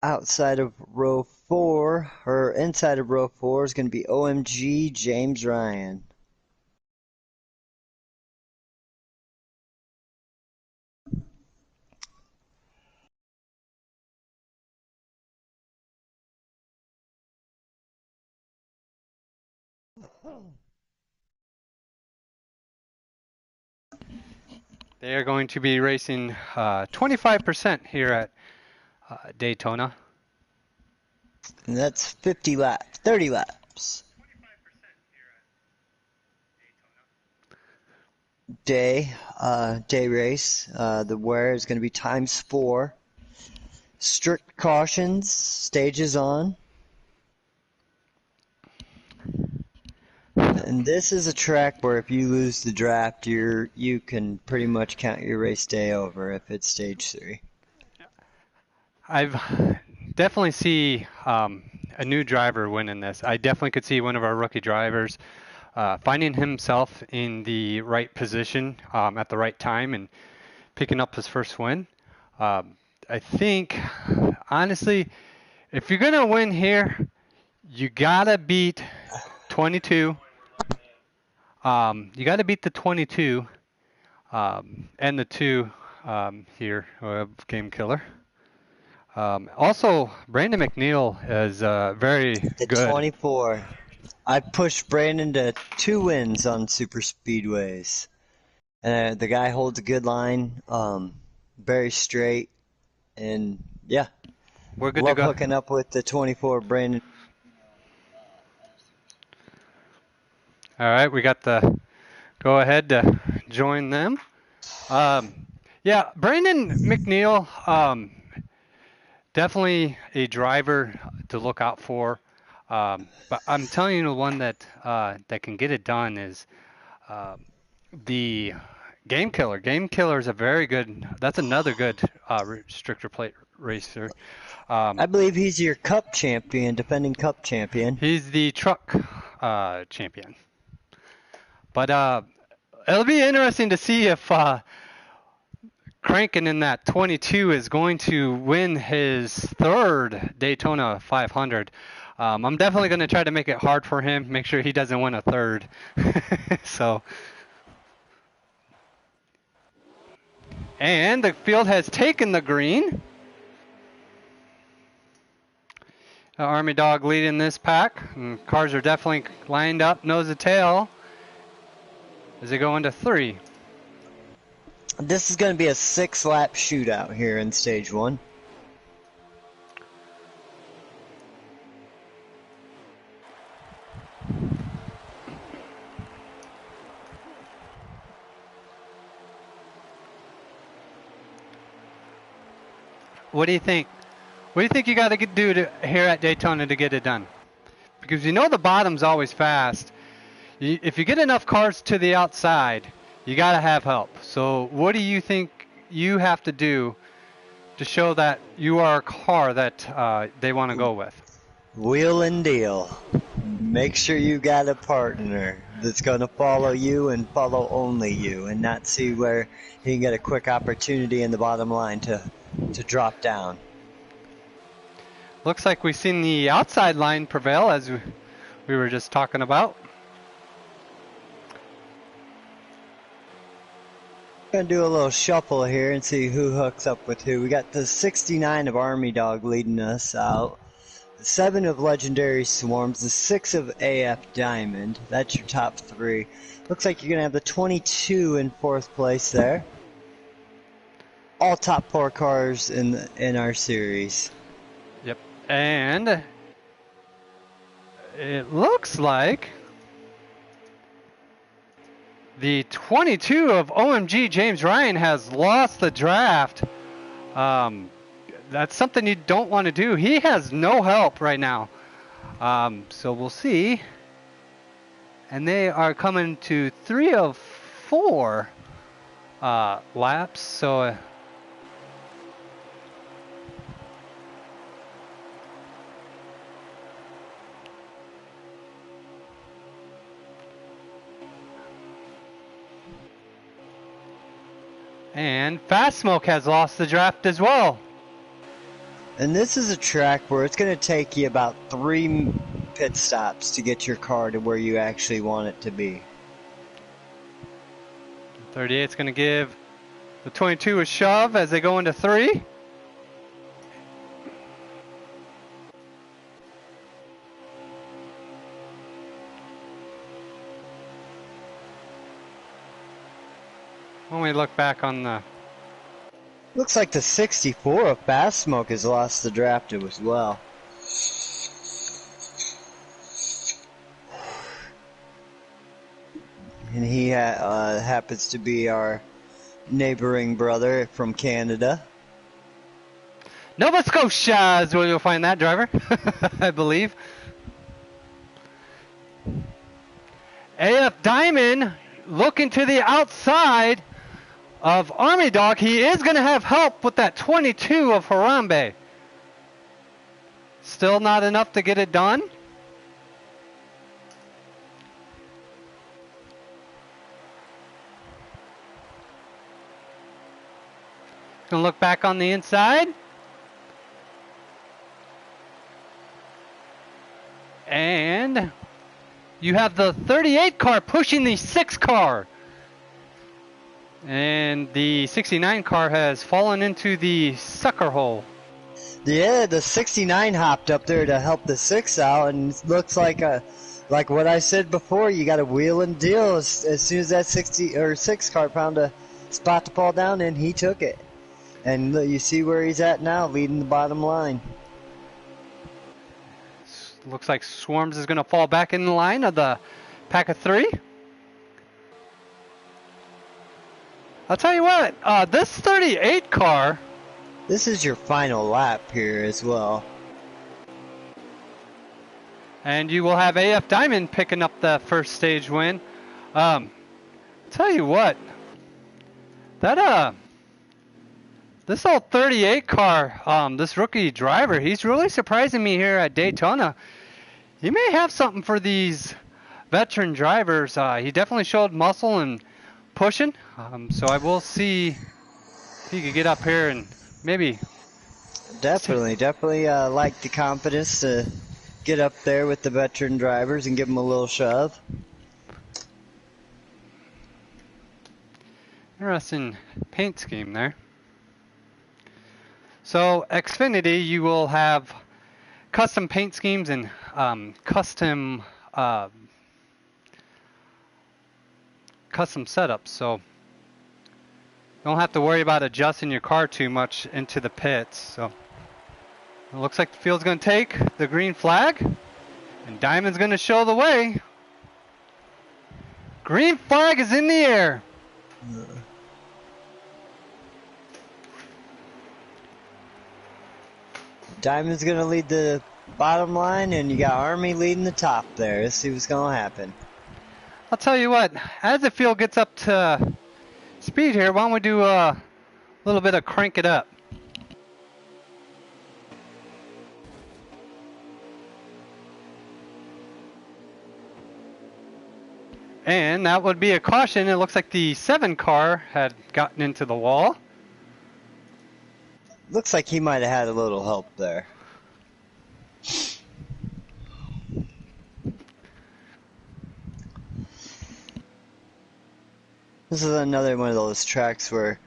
Outside of row 4, or inside of row 4 is going to be OMG James Ryan. They are going to be racing 25% here at Daytona. And that's 30 laps. Day race. The wear is going to be ×4. Strict cautions. Stages on. And this is a track where if you lose the draft, you can pretty much count your race day over if it's stage 3. I've definitely see a new driver winning this. I definitely could see one of our rookie drivers finding himself in the right position at the right time and picking up his first win. I think, honestly, if you're going to win here, you got to beat 22. You got to beat the 22 and the 2 here, Game Killer. Also, Brandon McNeil is very The good. 24. I pushed Brandon to 2 wins on super speedways. And the guy holds a good line, very straight, and yeah. We're good Love to go. hooking up with the 24 Brandon. All right, we got the go ahead to join them. Yeah, Brandon McNeil, definitely a driver to look out for. But I'm telling you, the one that can get it done is the Game Killer. Game Killer is a very good. That's another good restrictor plate racer. I believe he's your cup champion, defending cup champion. He's the truck champion. But it'll be interesting to see if cranking in that 22 is going to win his 3rd Daytona 500. I'm definitely going to try to make it hard for him, make sure he doesn't win a 3rd. So, and the field has taken the green. Army Dog leading this pack. And cars are definitely lined up, nose to tail, as they go into 3. This is going to be a 6-lap shootout here in stage 1. What do you think? What do you think you got to do here at Daytona to get it done? Because you know the bottom's always fast. If you get enough cars to the outside, you got to have help. So what do you think you have to do to show that you are a car that they want to go with? Wheel and deal. Make sure you got a partner that's going to follow you and follow only you, and not see where he can get a quick opportunity in the bottom line to drop down. Looks like we've seen the outside line prevail, as we were just talking about. Gonna do a little shuffle here and see who hooks up with who. We got the 69 of Army Dog leading us out, the 7 of Legendary Swarms, the 6 of AF Diamond. That's your top 3. Looks like you're gonna have the 22 in 4th place there. All top 4 cars in our series. Yep, and it looks like the 22 of OMG James Ryan has lost the draft. That's something you don't want to do. He has no help right now. So we'll see. And they are coming to 3 of 4 laps. So and Fast Smoke has lost the draft as well. And this is a track where it's going to take you about 3 pit stops to get your car to where you actually want it to be. 38 is going to give the 22 a shove as they go into 3. When we look back on the... Looks like the 64 of Fast Smoke has lost the draft as well. And he happens to be our neighboring brother from Canada. Nova Scotia is where you'll find that driver, I believe. AF Diamond looking to the outside of Army Dog. He is going to have help with that 22 of Harambe. Still not enough to get it done. Gonna look back on the inside. And you have the 38 car pushing the 6 car. And the 69 car has fallen into the sucker hole. Yeah, the 69 hopped up there to help the 6 out, and it looks like what I said before, you got to wheel and deal. As soon as that 6 car found a spot to fall down in, he took it. And you see where he's at now, leading the bottom line. Looks like Swarms is going to fall back in the line of the pack of 3. I'll tell you what, this 38 car... This is your final lap here as well. And you will have AF Diamond picking up the first stage win. Tell you what, that this old 38 car, this rookie driver, he's really surprising me here at Daytona. He may have something for these veteran drivers. He definitely showed muscle and pushing. So I will see if he could get up here and maybe. Definitely like the confidence to get up there with the veteran drivers and give them a little shove. Interesting paint scheme there. So Xfinity, you will have custom paint schemes and custom setups. So you don't have to worry about adjusting your car too much into the pits. So it looks like the field's going to take the green flag, and Diamond's going to show the way. Green flag is in the air. Diamond's going to lead the bottom line, and you got Army leading the top there. Let's see what's going to happen. I'll tell you what, as the field gets up to speed here, why don't we do a little bit of crank it up. And that would be a caution. It looks like the 7 car had gotten into the wall. Looks like he might have had a little help there. This is another one of those tracks where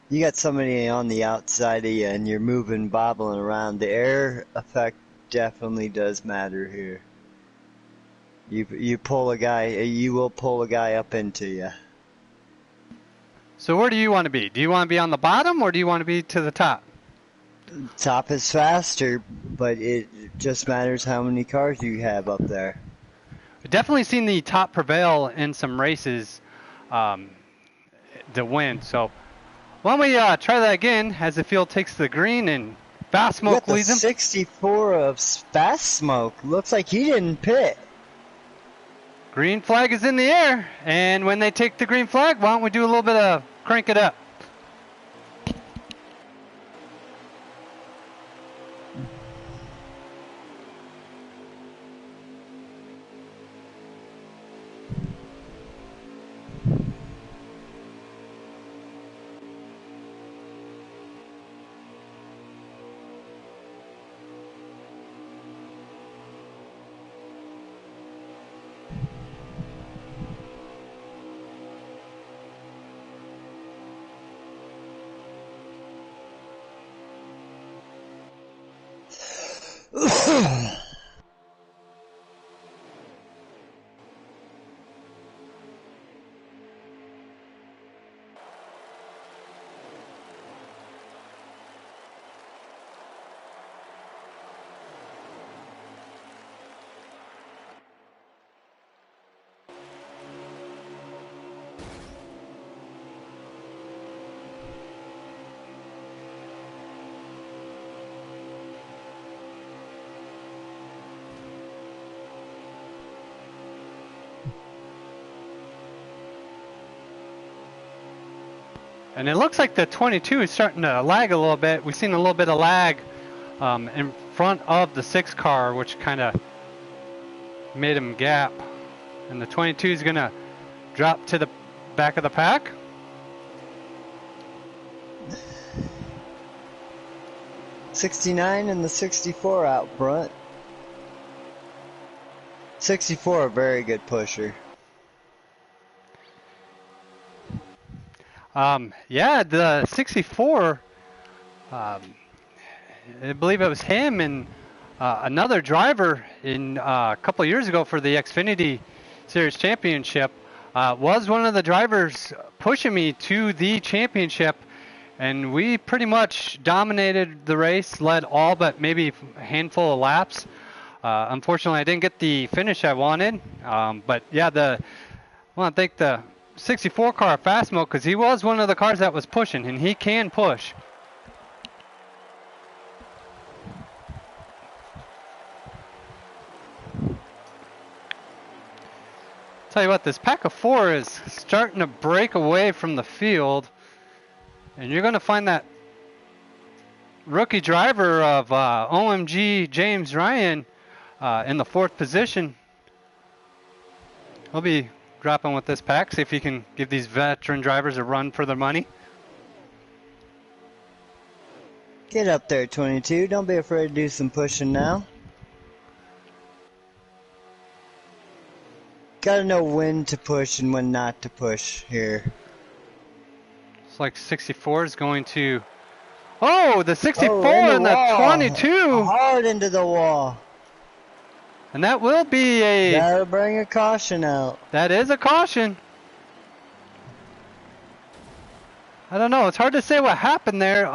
you got somebody on the outside of you and you're moving, bobbling around. The air effect definitely does matter here. You pull a guy, you will pull a guy up into you. So where do you want to be? Do you want to be on the bottom or do you want to be to the top? Top is faster, but it just matters how many cars you have up there. We've definitely seen the top prevail in some races to win. So Why don't we try that again as the field takes the green and Fast We got Smoke the leads him. 64 of Fast Smoke. Looks like he didn't pit. Green flag is in the air, and when they take the green flag, why don't we do a little bit of crank it up? And it looks like the 22 is starting to lag a little bit. We've seen a little bit of lag in front of the 6 car, which kind of made him gap. And the 22 is going to drop to the back of the pack. '69 and the 64 out front. 64, a very good pusher. Yeah, the 64, I believe it was him and another driver in a couple of years ago for the Xfinity Series Championship was one of the drivers pushing me to the championship, and we pretty much dominated the race, led all but maybe a handful of laps. Unfortunately, I didn't get the finish I wanted, but yeah, I want to thank the 64 car Fast Smoke because he was one of the cars that was pushing, and he can push. Tell you what, this pack of 4 is starting to break away from the field, and you're going to find that rookie driver of OMG James Ryan in the 4th position. He'll be dropping with this pack, see if he can give these veteran drivers a run for their money. Get up there, 22. Don't be afraid to do some pushing now. Gotta know when to push and when not to push here. It's like 64 is going to... Oh, the 64 and the wall. 22! Hard into the wall. And that will be a... Gotta bring a caution out. That is a caution. I don't know. It's hard to say what happened there.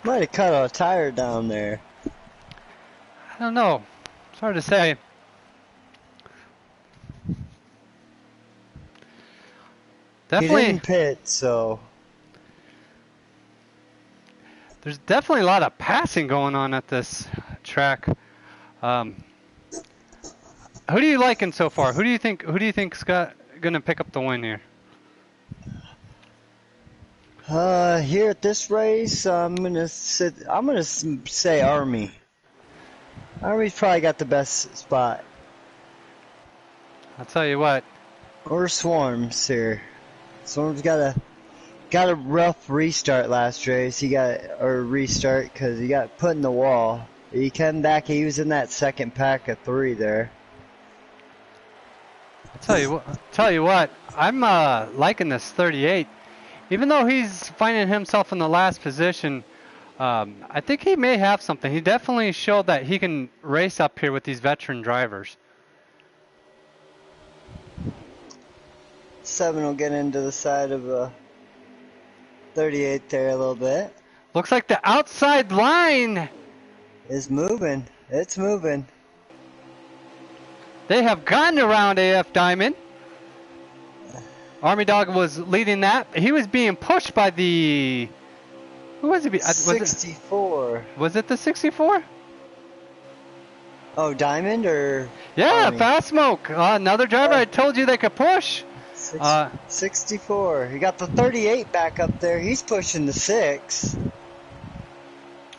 Might have cut a tire down there. I don't know. It's hard to say. Definitely. He didn't pit, so... There's definitely a lot of passing going on at this track. Who do you liking so far? Who do you think's gonna pick up the win here? Here at this race, I'm gonna say Army. Army's probably got the best spot. I'll tell you what. Or Swarms here. Swarms got a rough restart last race. He got restart because he got put in the wall. He came back. He was in that second pack of 3 there. I'll tell you what. I'm liking this 38. Even though he's finding himself in the last position, I think he may have something. He definitely showed that he can race up here with these veteran drivers. 7 will get into the side of 38 there a little bit. Looks like the outside line is moving. It's moving. They have gotten around AF Diamond. Army Dog was leading that. He was being pushed by the... Who was it? 64. Was it the 64? Oh, Diamond or Yeah, Army? Fast Smoke. Another driver. I told you they could push. 64. He got the 38 back up there. He's pushing the 6.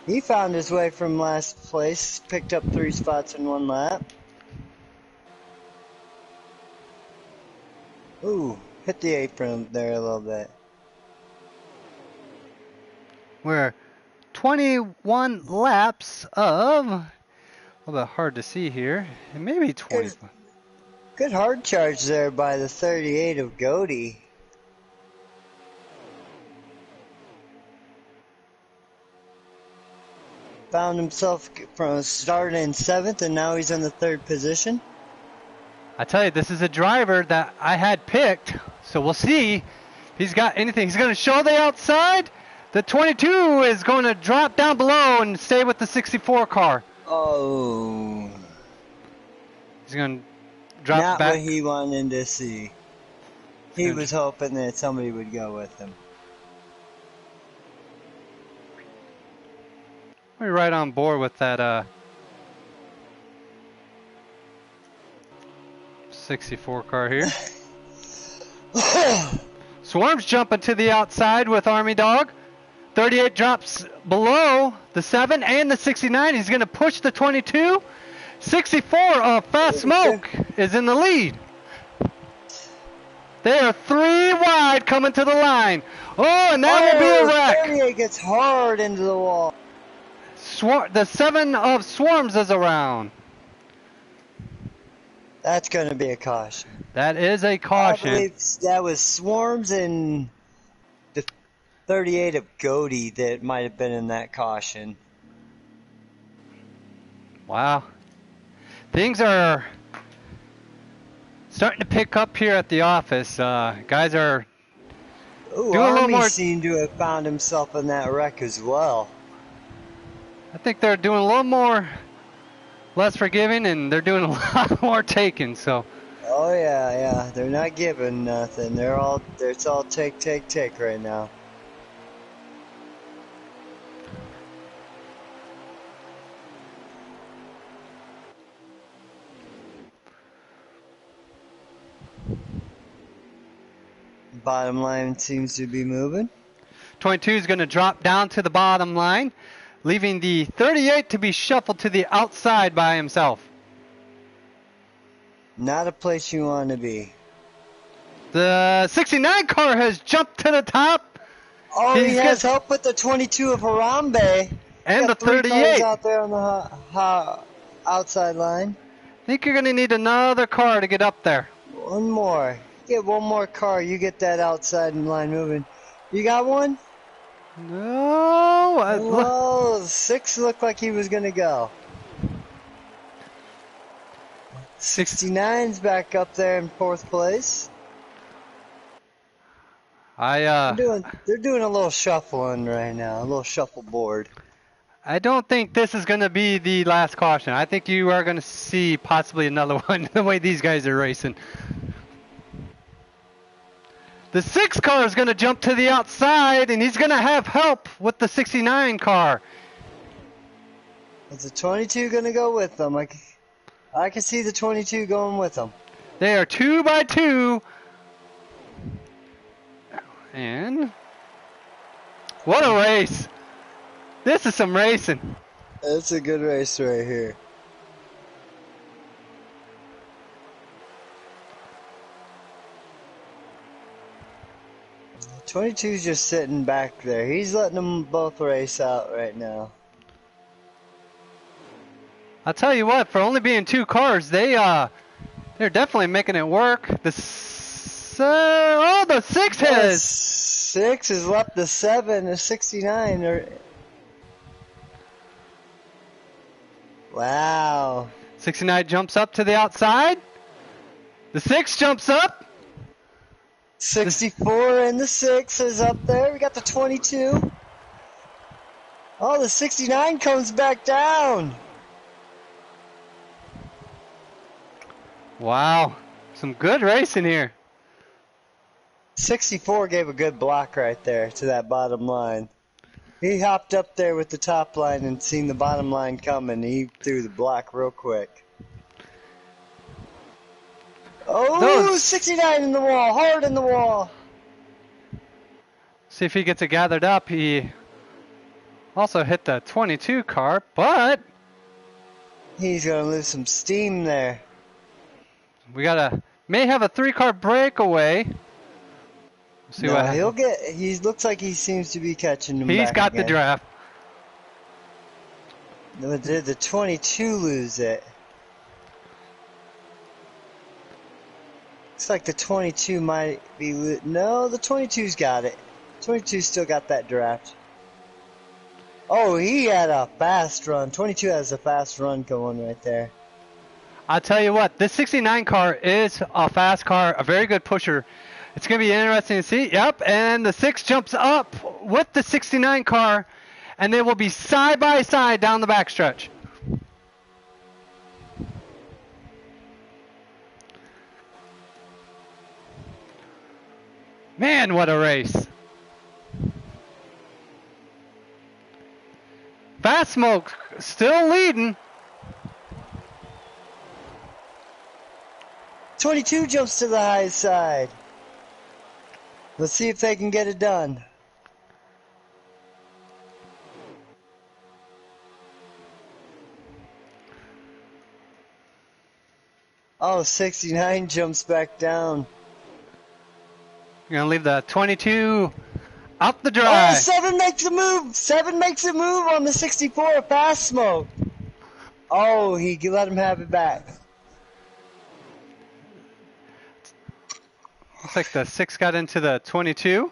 He found his way from last place. Picked up 3 spots in 1 lap. Ooh, hit the apron there a little bit. We're 21 laps of... A little bit hard to see here. Maybe 20. Good hard charge there by the 38 of Goody. Found himself from starting in 7th, and now he's in the 3rd position. I tell you, this is a driver that I had picked, so we'll see if he's got anything. He's going to show the outside. The 22 is going to drop down below and stay with the 64 car. Oh. He's going to drop Not back. what he wanted to see. He was hoping that somebody would go with him. We're right on board with that 64 car here. Swarm's jumping to the outside with Army Dog. 38 drops below the 7 and the 69. He's going to push the 22. 64 of Fast Smoke is in the lead. They are 3 wide coming to the line. Oh, and that will be a wreck. 38 gets hard into the wall. The 7 of Swarms is around. That's going to be a caution. That is a caution. I believe that was Swarms and the 38 of Goody that might have been in that caution. Wow. Things are starting to pick up here at the office. Guys are doing a little more. Seemed to have found himself in that wreck as well. I think they're doing a little more, less forgiving, and they're doing a lot more taking. So. Oh yeah. They're not giving nothing. It's all take right now. Bottom line seems to be moving. 22 is going to drop down to the bottom line, leaving the 38 to be shuffled to the outside by himself. Not a place you want to be. The 69 car has jumped to the top. Oh, he has help with the 22 of Harambe. And the 38. Out there on the outside line. I think you're going to need another car to get up there. One more. Get one more car. You get that outside line moving. You got one? No. Well, 6 looked like he was going to go. 69's back up there in 4th place. They're doing a little shuffling right now, a little shuffleboard. I don't think this is going to be the last caution. I think you are going to see possibly another one the way these guys are racing. The 6 car is going to jump to the outside, and he's going to have help with the 69 car. Is the 22 going to go with them? I can see the 22 going with them. They are 2 by 2. And what a race. This is some racing. It's a good race right here. The 22's just sitting back there. He's letting them both race out right now. I'll tell you what, for only being 2 cars, they're definitely making it work. The 6 has 6 has left the 7, the 69. Wow. 69 jumps up to the outside. The 6 jumps up. 64 and the 6 is up there. We got the 22. Oh, the 69 comes back down. Wow. Some good racing here. 64 gave a good block right there to that bottom line. He hopped up there with the top line and seen the bottom line coming. He threw the block real quick. Oh, 69 in the wall, hard in the wall. See if he gets it gathered up. He also hit the 22 car, but he's gonna lose some steam there. We may have a 3-car breakaway. See no, what he'll get. He looks like he seems to be catching him. He's back got again. the draft. Did the 22 lose it? Looks like the 22 might be. No, the 22's got it. 22 still got that draft. Oh, he had a fast run. 22 has a fast run going right there. I'll tell you what, this 69 car is a fast car, a very good pusher. It's going to be interesting to see. Yep, and the 6 jumps up with the 69 car, and they will be side by side down the backstretch. Man, what a race. Fast Smoke still leading. 22 jumps to the high side. Let's see if they can get it done. Oh, 69 jumps back down. You're going to leave the 22 up the drive. Oh, 7 makes a move. 7 makes a move on the 64 Fast Smoke. Oh, he let him have it back. Looks like the 6 got into the 22.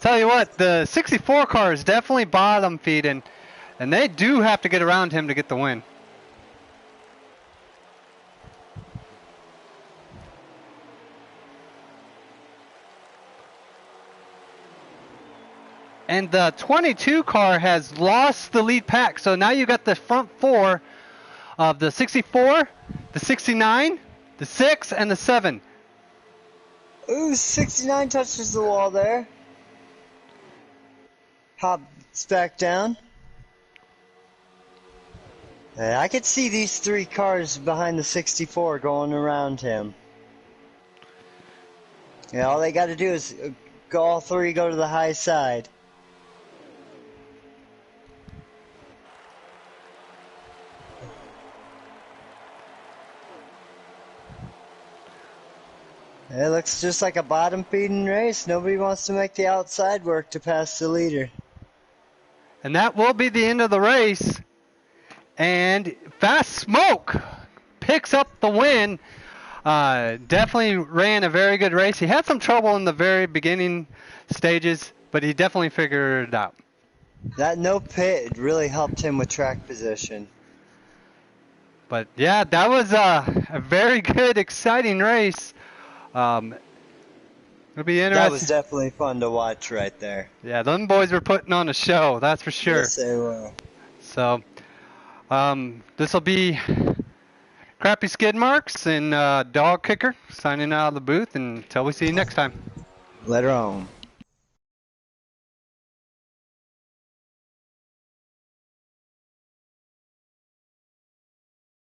Tell you what, the 64 car is definitely bottom feeding, and they do have to get around him to get the win. And the 22 car has lost the lead pack, so now you got the front 4 of the 64, the 69, the 6, and the 7. Ooh, 69 touches the wall there. Hops back down. I could see these 3 cars behind the 64 going around him. Yeah, all they got to do is all 3 go to the high side. It looks just like a bottom feeding race. Nobody wants to make the outside work to pass the leader. And that will be the end of the race. And Fast Smoke picks up the win. Definitely ran a very good race. He had some trouble in the very beginning stages, but he definitely figured it out. That no pit really helped him with track position. But yeah, that was a very good, exciting race. It'll be interesting. That was definitely fun to watch right there. Yeah, them boys were putting on a show, that's for sure. Yes, they were. So, this will be Crappy Skid Marks and Dog Kicker signing out of the booth until we see you next time. Later on.